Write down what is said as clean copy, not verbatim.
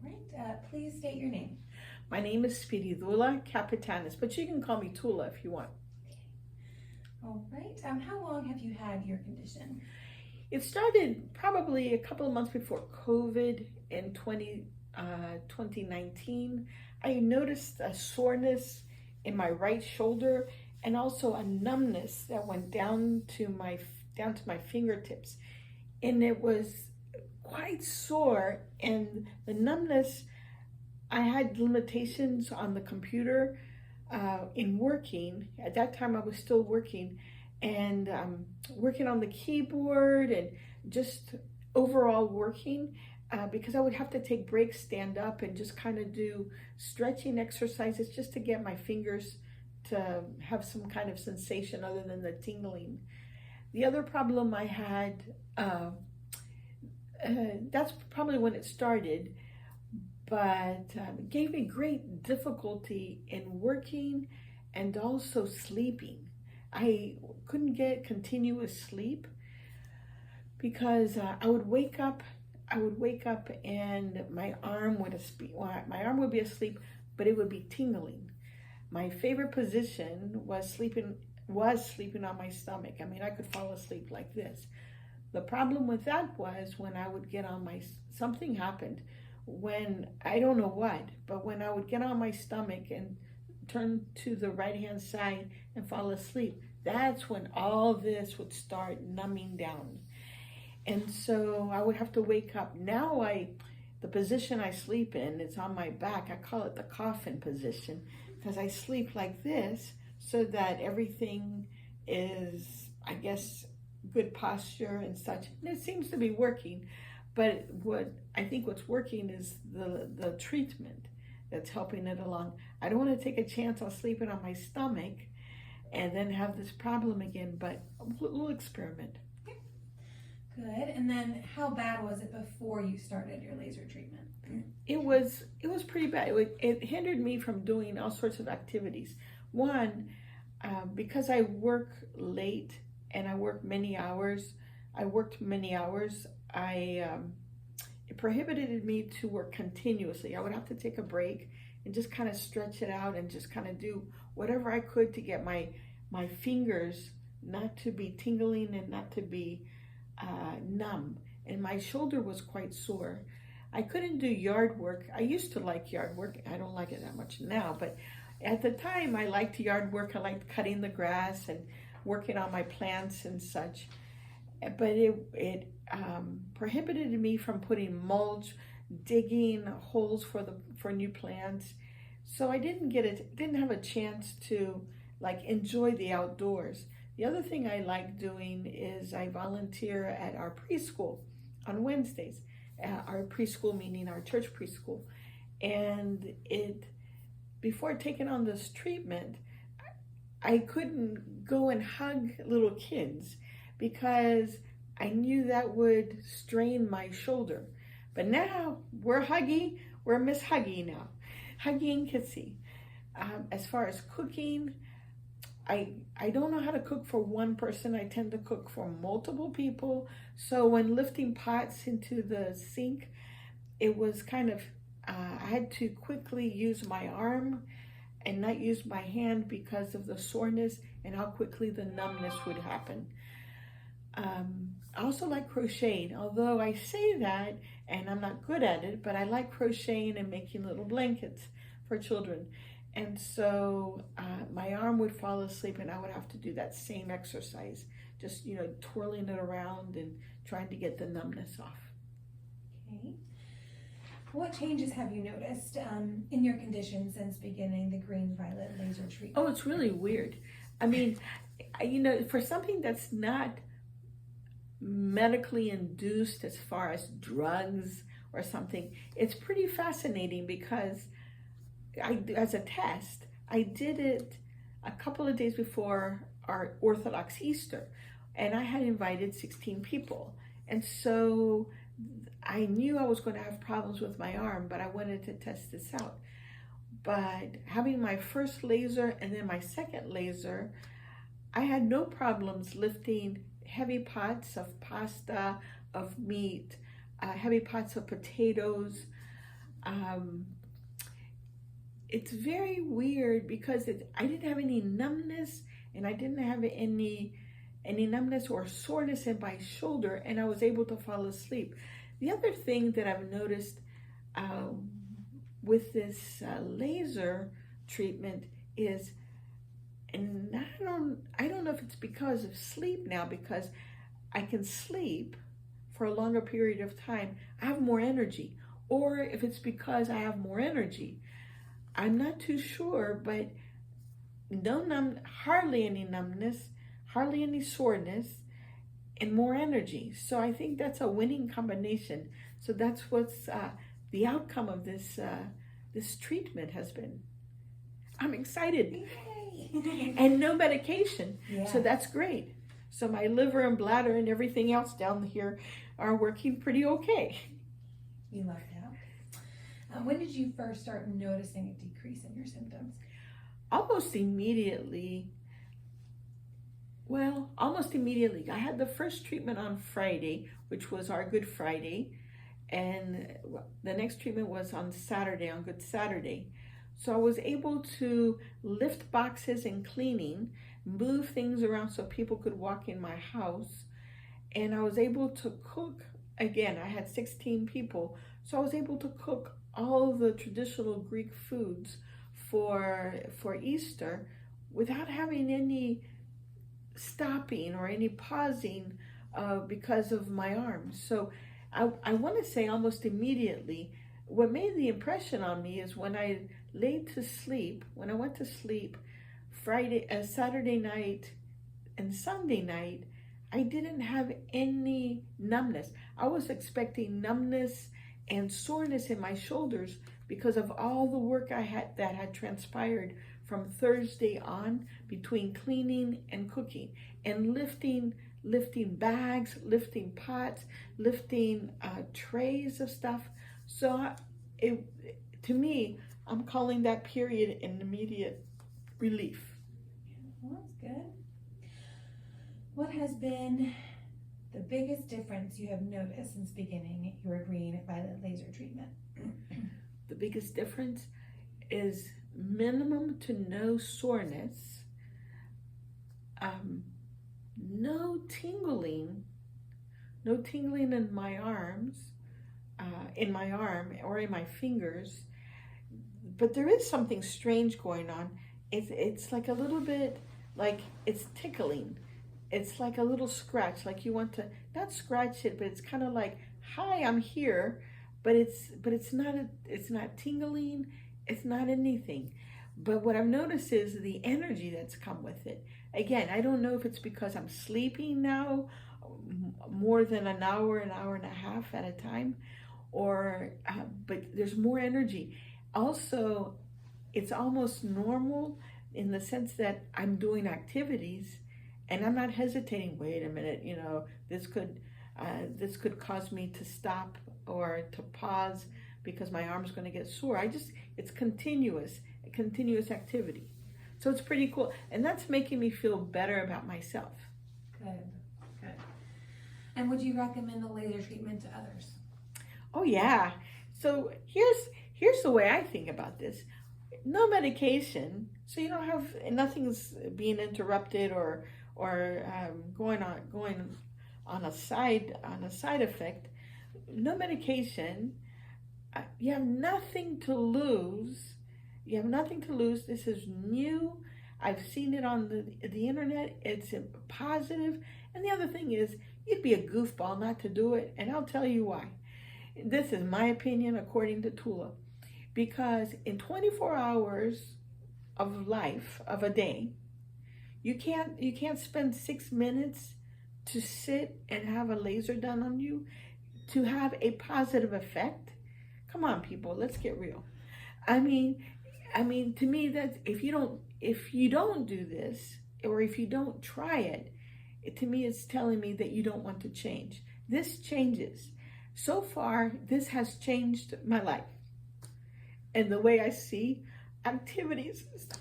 right, please state your name. My name is Spiridula Capitanis, but you can call me Tula if you want. All right, how long have you had your condition? It started probably a couple of months before COVID in 2019. I noticed a soreness in my right shoulder and also a numbness that went down to my fingertips, and it was quite sore. And the numbness, I had limitations on the computer in working. At that time, I was still working and working on the keyboard and just overall working because I would have to take breaks, stand up, and just kind of do stretching exercises just to get my fingers to have some kind of sensation other than the tingling. The other problem I had, that's probably when it started, but it gave me great difficulty in working and also sleeping. I couldn't get continuous sleep because I would wake up and my arm would be asleep, but it would be tingling. My favorite position was sleeping on my stomach. I mean, I could fall asleep like this. The problem with that was when I would get on something happened when, I don't know what, but when I would get on my stomach and turn to the right hand side and fall asleep, that's when all this would start numbing down. And so I would have to wake up. Now the position I sleep in, it's on my back. I call it the coffin position because I sleep like this so that everything is, I guess, good posture and such. And it seems to be working. But what's working is the treatment that's helping it along. I don't want to take a chance on sleeping on my stomach and then have this problem again, but we'll experiment. Good. And then how bad was it before you started your laser treatment? It was pretty bad. It hindered me from doing all sorts of activities. One, because I work late and I worked many hours, it prohibited me to work continuously. I would have to take a break and just kind of stretch it out and just kind of do whatever I could to get my fingers not to be tingling and not to be numb. And my shoulder was quite sore. I couldn't do yard work. I used to like yard work. I don't like it that much now, but at the time I liked yard work. I liked cutting the grass and working on my plants and such. But it prohibited me from putting mulch, digging holes for new plants. So I didn't have a chance to enjoy the outdoors. The other thing I like doing is I volunteer at our preschool on Wednesdays. Our preschool meaning our church preschool. And before taking on this treatment, I couldn't go and hug little kids because I knew that would strain my shoulder. But now we're Miss Huggy now, Huggy and Kitsy. As far as cooking, I don't know how to cook for one person. I tend to cook for multiple people. So when lifting pots into the sink, it was kind of, I had to quickly use my arm and not use my hand because of the soreness and how quickly the numbness would happen. I also like crocheting, although I say that and I'm not good at it, but I like crocheting and making little blankets for children. And so my arm would fall asleep and I would have to do that same exercise, just, twirling it around and trying to get the numbness off. Okay. What changes have you noticed in your condition since beginning the green-violet laser treatment? Oh, it's really weird. I mean, for something that's not medically induced as far as drugs or something, it's pretty fascinating because as a test, I did it a couple of days before our Orthodox Easter, and I had invited 16 people. And so I knew I was going to have problems with my arm, but I wanted to test this out. But having my first laser and then my second laser, I had no problems lifting heavy pots of pasta, of meat, heavy pots of potatoes. It's very weird because I didn't have any numbness, and I didn't have any numbness or soreness in my shoulder, and I was able to fall asleep. The other thing that I've noticed with this laser treatment is, and I don't know if it's because of sleep now, because I can sleep for a longer period of time. I have more energy, or if it's because I have more energy. I'm not too sure, but hardly any numbness, hardly any soreness, and more energy. So I think that's a winning combination. So that's what's the outcome of this treatment has been. I'm excited. Yay. And no medication. Yeah. So that's great. So my liver and bladder and everything else down here are working pretty okay. We love that. When did you first start noticing a decrease in your symptoms? Almost immediately. Well, almost immediately. I had the first treatment on Friday, which was our Good Friday, and the next treatment was on Saturday, on Good Saturday. So I was able to lift boxes and cleaning, move things around so people could walk in my house, and I was able to cook. Again, I had 16 people, so I was able to cook all the traditional Greek foods for Easter without having any stopping or any pausing because of my arms. So I want to say almost immediately, what made the impression on me is when I went to sleep Saturday night and Sunday night, I didn't have any numbness. I was expecting numbness and soreness in my shoulders because of all the work that had transpired from Thursday on, between cleaning and cooking and lifting bags, lifting pots, lifting trays of stuff. So to me, I'm calling that period an immediate relief. Well, that's good. What has been the biggest difference you have noticed since beginning your green violet laser treatment? The biggest difference is minimum to no soreness, no tingling in my arms, in my arm or in my fingers. But there is something strange going on. It's like a little bit like it's tickling. It's like a little scratch, like you want to not scratch it, but it's kind of like, hi, I'm here, but it's not tingling, it's not anything. But what I've noticed is the energy that's come with it. Again, I don't know if it's because I'm sleeping now more than an hour and a half at a time, or but there's more energy. Also, it's almost normal in the sense that I'm doing activities and I'm not hesitating. Wait a minute, this could cause me to stop or to pause because my arm's going to get sore. It's continuous activity. So it's pretty cool. And that's making me feel better about myself. Good. And would you recommend the laser treatment to others? Oh yeah. So here's the way I think about this. No medication, so you don't have, nothing's being interrupted or going on a side effect. No medication. You have nothing to lose. This is new. I've seen it on the internet. It's positive. And the other thing is, you'd be a goofball not to do it. And I'll tell you why. This is my opinion according to Tula. Because in 24 hours of life, of a day, you can't spend 6 minutes to sit and have a laser done on you to have a positive effect. Come on, people, let's get real. I mean, to me, that's if you don't do this, or if you don't try it, to me, it's telling me that you don't want to change. This changes. So far, this has changed my life and the way I see activities and stuff.